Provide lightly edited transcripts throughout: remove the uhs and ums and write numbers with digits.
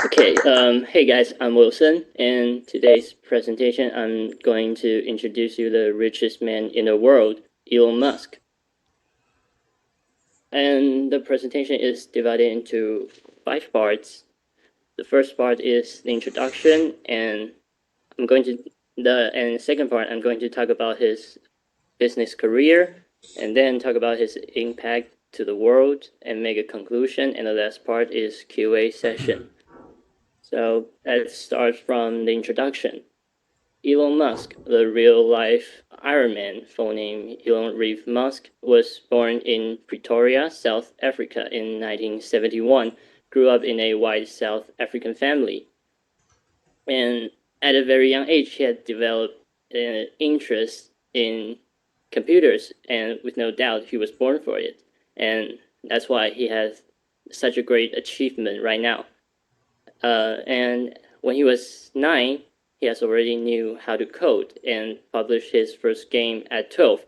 Okay, hey guys, I'm Wilson, and today's presentation I'm going to introduce you the richest man in the world, Elon Musk. And the presentation is divided into 5 parts. The first part is the introduction, and I'm going to the second part I'm going to talk about his business career, and then talk about his impact to the world and make a conclusion. And the last part is Q&A session. So let's start from the introduction. Elon Musk, the real-life Iron Man, full name Elon Reeve Musk, was born in Pretoria, South Africa in 1971, grew up in a white South African family. And at a very young age, he had developed an interest in computers, and with no doubt, he was born for it. And that's why he has such a great achievement right now. And when he was 9, he has already knew how to code and published his first game at 12.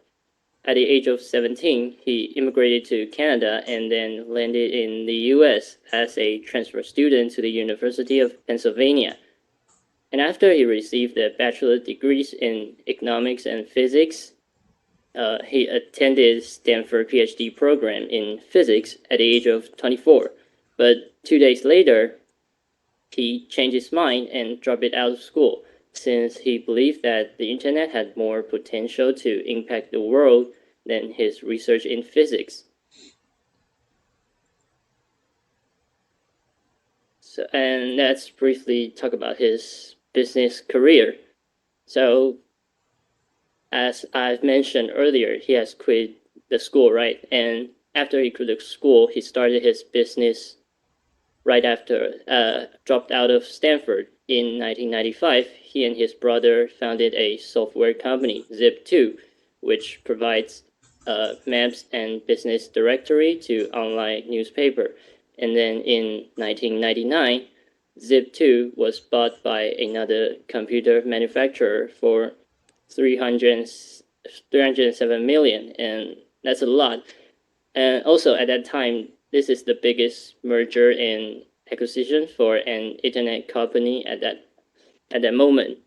At the age of 17, he immigrated to Canada and then landed in the US as a transfer student to the University of Pennsylvania. And after he received a bachelor's degrees in economics and physics, he attended Stanford PhD program in physics at the age of 24. But 2 days later, he changed his mind and dropped it out of school since he believed that the internet had more potential to impact the world than his research in physics. So, and let's briefly talk about his business career. So, as I've mentioned earlier, he has quit the school, right? And after he quit the school, he started his business right after dropped out of Stanford. In 1995, he and his brother founded a software company, Zip2, which provides maps and business directory to online newspaper. And then in 1999, Zip2 was bought by another computer manufacturer for 307 million, and that's a lot. And also at that time, this is the biggest merger and acquisition for an internet company at that moment.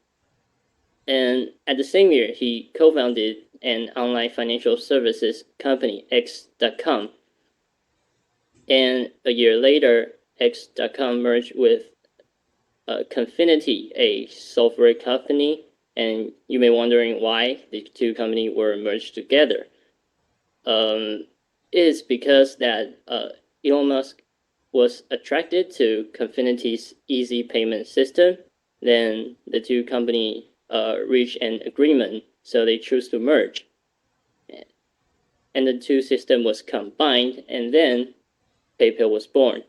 And at the same year, he co-founded an online financial services company, X.com. And a year later, X.com merged with Confinity, a software company. And you may be wondering why the two companies were merged together. Is because that Elon Musk was attracted to Confinity's easy payment system. Then the two companies reached an agreement, so they chose to merge. And the two systems was combined, and then PayPal was born.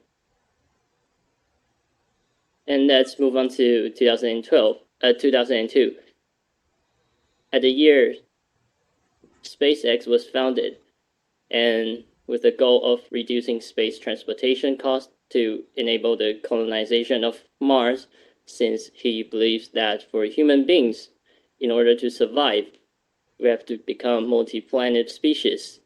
And let's move on to 2002. At the year, SpaceX was founded, and with the goal of reducing space transportation costs to enable the colonization of Mars, since he believes that for human beings, in order to survive, we have to become multi-planet species.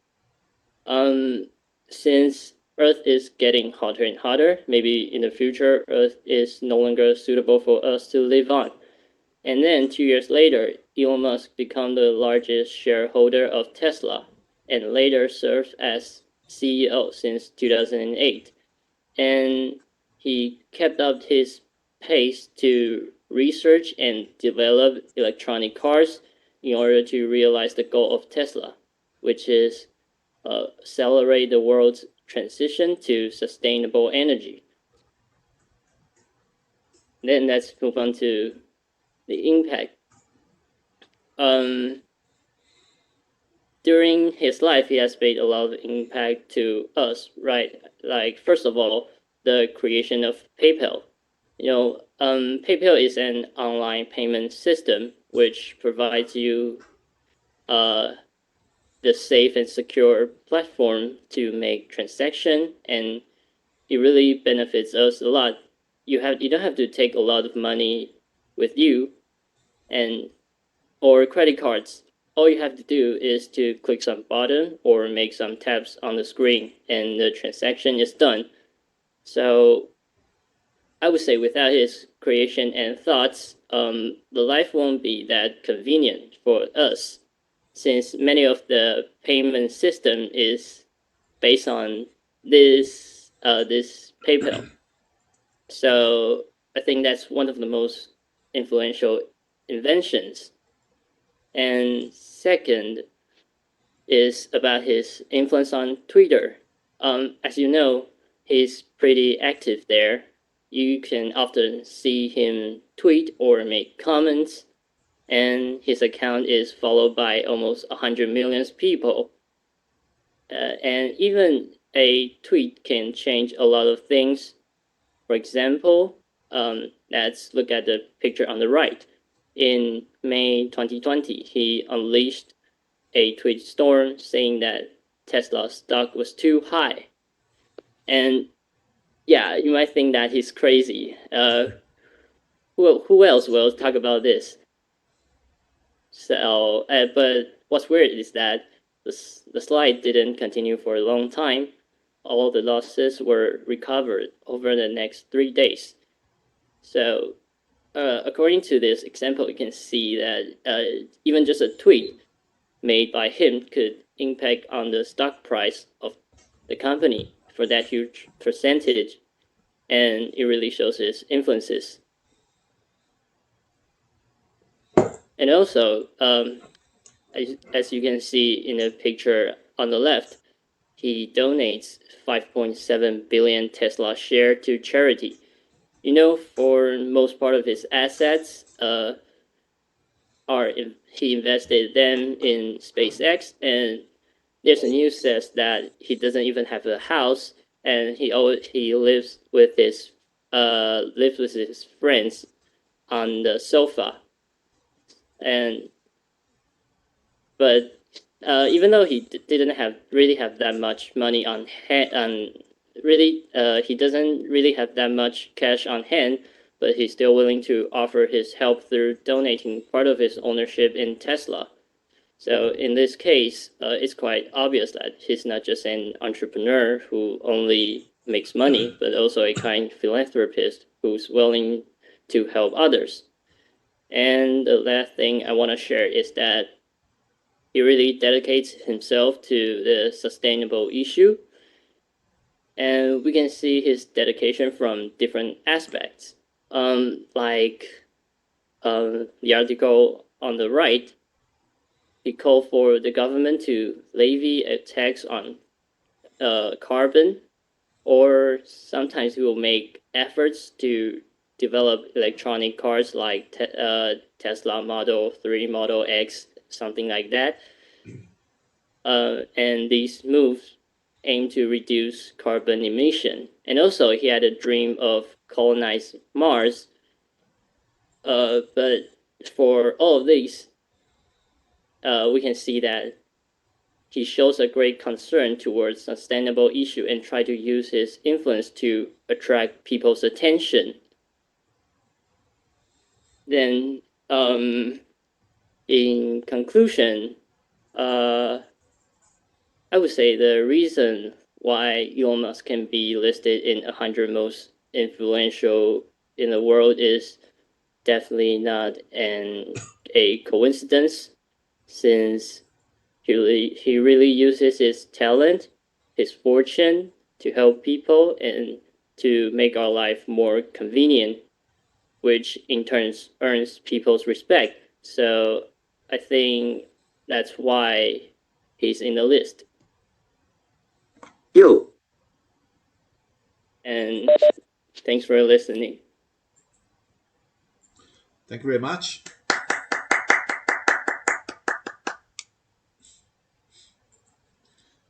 Since Earth is getting hotter and hotter, maybe in the future, Earth is no longer suitable for us to live on. And then 2 years later, Elon Musk became the largest shareholder of Tesla and later served as CEO since 2008. And he kept up his pace to research and develop electronic cars in order to realize the goal of Tesla, which is accelerate the world's transition to sustainable energy. Then let's move on to the impact. During his life, he has made a lot of impact to us, right? Like, first of all, the creation of PayPal. PayPal is an online payment system which provides you the safe and secure platform to make transaction, and it really benefits us a lot. You don't have to take a lot of money with you, and or credit cards. All you have to do is to click some button or make some taps on the screen, and the transaction is done. So I would say without his creation and thoughts, the life won't be that convenient for us, since many of the payment system is based on this PayPal. So I think that's one of the most influential inventions. And second is about his influence on Twitter. As you know, he's pretty active there. You can often see him tweet or make comments, and his account is followed by almost 100 million people. And even a tweet can change a lot of things. For example, let's look at the picture on the right. In May 2020, he unleashed a tweet storm saying that Tesla stock was too high. And yeah, you might think that he's crazy. Who else will talk about this? So, but what's weird is that the slide didn't continue for a long time. All the losses were recovered over the next 3 days. So, according to this example, you can see that even just a tweet made by him could impact on the stock price of the company for that huge percentage, and it really shows his influences. And also, as you can see in the picture on the left, he donates 5.7 billion Tesla share to charity. You know, for most part of his assets, he invested them in SpaceX, and there's a news says that he doesn't even have a house, and he lives with his friends on the sofa. And but even though he didn't really have that much money on hand, he doesn't really have that much cash on hand, but he's still willing to offer his help through donating part of his ownership in Tesla. So in this case, it's quite obvious that he's not just an entrepreneur who only makes money, but also a kind philanthropist who's willing to help others. And the last thing I want to share is that he really dedicates himself to the sustainable issue. And we can see his dedication from different aspects. The article on the right, he called for the government to levy a tax on carbon, or sometimes he will make efforts to develop electronic cars like Tesla Model 3, Model X, something like that. And these moves aim to reduce carbon emission. And also, he had a dream of colonize Mars. But for all of these, we can see that he shows a great concern towards sustainable issue and try to use his influence to attract people's attention. Then, in conclusion, I would say the reason why Elon Musk can be listed in 100 most influential in the world is definitely not a coincidence, since he really uses his talent, his fortune to help people and to make our life more convenient, which in turn earns people's respect. So I think that's why he's in the list. You. And thanks for listening. Thank you very much.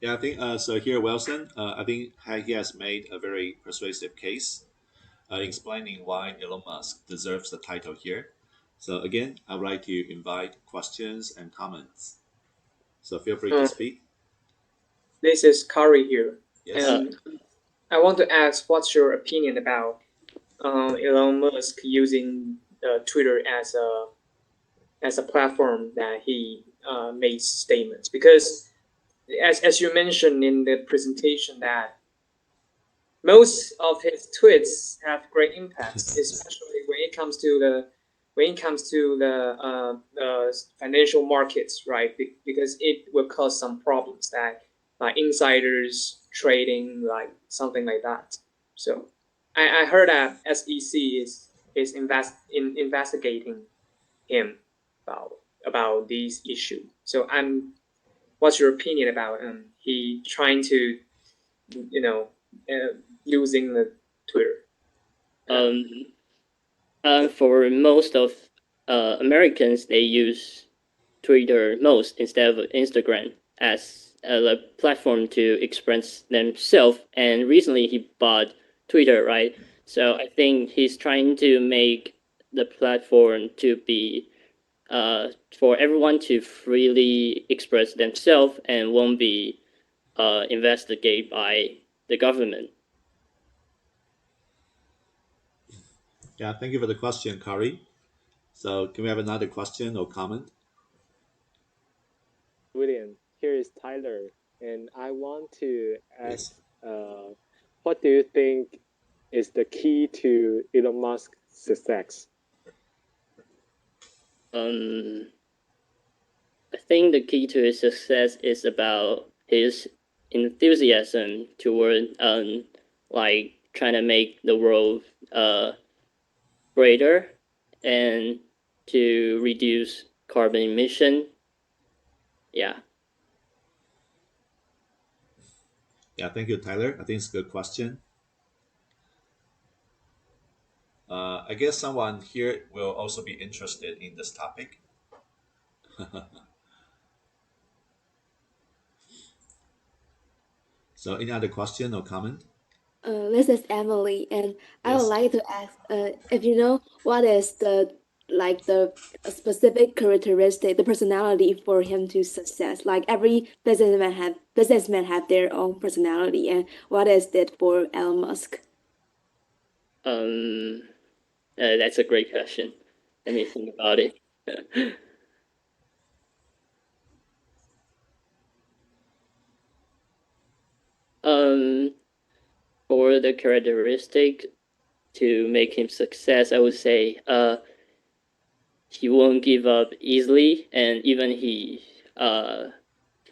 Yeah, I think so. Here, Wilson, I think he has made a very persuasive case explaining why Elon Musk deserves the title here. So again, I would like to invite questions and comments. So feel free to speak. This is Kari here. Yes. And I want to ask, what's your opinion about Elon Musk using Twitter as a platform that he makes statements? Because as you mentioned in the presentation, that most of his tweets have great impacts, especially when it comes to the financial markets, right? Because it will cause some problems that like insiders trading, like something like that. So I heard that SEC is investigating him about these issues. So what's your opinion about he trying to using the Twitter? Um, for most of Americans, they use Twitter most instead of Instagram as a platform to express themselves. And recently, he bought Twitter, right? So I think he's trying to make the platform to be for everyone to freely express themselves and won't be investigated by the government. Yeah, thank you for the question, Kari. So can we have another question or comment? William, here is Tyler, and I want to ask, Yes. what do you think is the key to Elon Musk's success? Um, I think the key to his success is about his enthusiasm toward like trying to make the world greater and to reduce carbon emission. Yeah. Yeah, thank you, Tyler. I think it's a good question. I guess someone here will also be interested in this topic. So any other question or comment? This is Emily, and I would Yes. like to ask, if you know what is the specific characteristic, the personality for him to success. Like every businessman have their own personality, and what is it for Elon Musk? Um, that's a great question. Let me think about it. um, for the characteristic to make him success, I would say he won't give up easily, and even he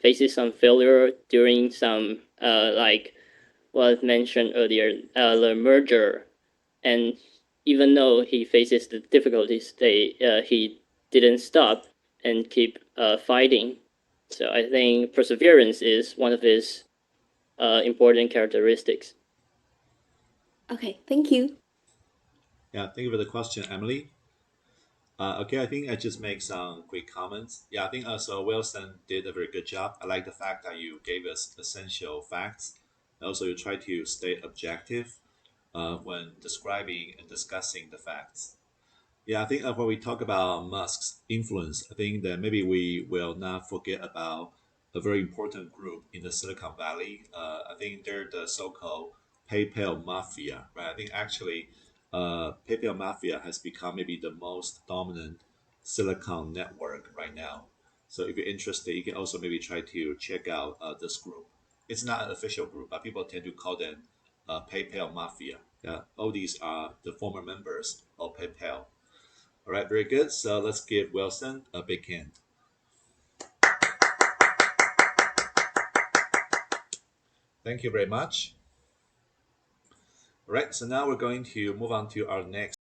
faces some failure during some like was mentioned earlier, the merger, and even though he faces the difficulties, he didn't stop and keep fighting. So I think perseverance is one of his important characteristics. Okay, thank you. Yeah, thank you for the question, Emily. Okay, I think I just make some quick comments. Yeah, I think so Wilson did a very good job. I like the fact that you gave us essential facts. And also, you try to stay objective when describing and discussing the facts. Yeah, I think when we talk about Musk's influence, I think that maybe we will not forget about a very important group in the Silicon Valley. I think they're the so-called PayPal mafia, right? I think actually, PayPal mafia has become maybe the most dominant Silicon network right now. So if you're interested, you can also maybe try to check out this group. It's not an official group, but people tend to call them PayPal mafia. Yeah, all these are the former members of PayPal. All right, very good. So let's give Wilson a big hand. Thank you very much. All right, so now we're going to move on to our next